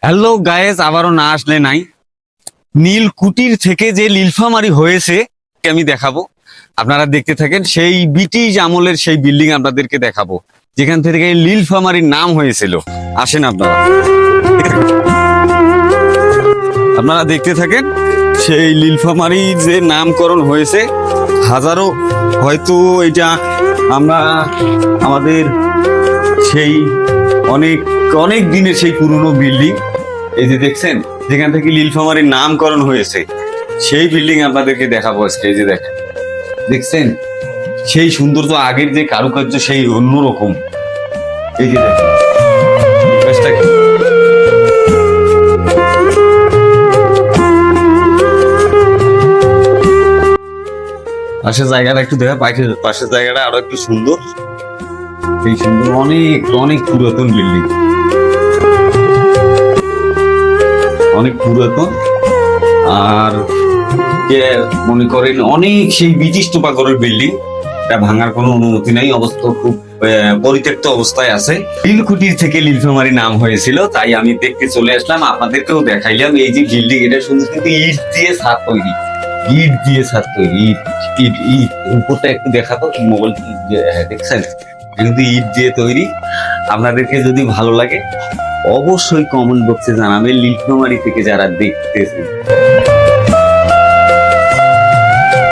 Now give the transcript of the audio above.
Hello guys, আবারও না আসলে নাই। নীলকুঠির থেকে যে নীলফামারী হয়েছে আমি দেখাবো, আপনারা দেখতে থাকেন। সেই ব্রিটিশ আমলের সেই বিল্ডিং আপনাদেরকে দেখাবো, যেখান থেকে নীলফামারীর নাম হয়েছিল। আসেন আপনারা আপনারা দেখতে থাকেন। সেই নীলফামারী যে নামকরণ হয়েছে, হাজারো হয়তো এটা আমরা আমাদের সেই অনেক অনেক দিনের সেই পুরনো বিল্ডিং, এই যে দেখছেন যেখান থেকে নীলফামারীর নামকরণ হয়েছে, সেই বিল্ডিং আপনাদেরকে দেখাবো আজকে। এই যে দেখেন, দেখছেন সেই সৌন্দর্য, আগের যে কারুকার্য সেই অন্যরকম। এই যে দেখেন গাছটা কি। পাশের জায়গাটা একটু দেখা, পাশের জায়গাটা আরো একটু সুন্দর। এই সুন্দর অনেক অনেক পুরাতন বিল্ডিং, অনেক পুরাতন। আর মনে করেন অনেক সেই ব্রিটিশ টোপাগরের বিল্ডিং, এটা ভাঙার কোনো অনুমতি নাই, অবস্থা খুব পরিত্যক্ত অবস্থায় আছে। নীলকুঠির থেকে নীলফামারী নাম হয়েছিল, তাই আমি দেখতে চলে আসলাম, আপনাদেরকেও দেখাইলাম। এই যে বিল্ডিং, এটা সুন্দর কিন্তু ইট দিয়ে ছাদ তৈরি, ইট দিয়ে ছাদ তৈরি, ইট ইট ইট উপরটা একটু দেখাতো মোবাইল, দেখছেন কিন্তু ইট দিয়ে তৈরি। আপনাদেরকে যদি ভালো লাগে অবশ্যই কমেন্ট বক্সে জানাবেন, নীলফামারী থেকে যারা দেখতেছেন।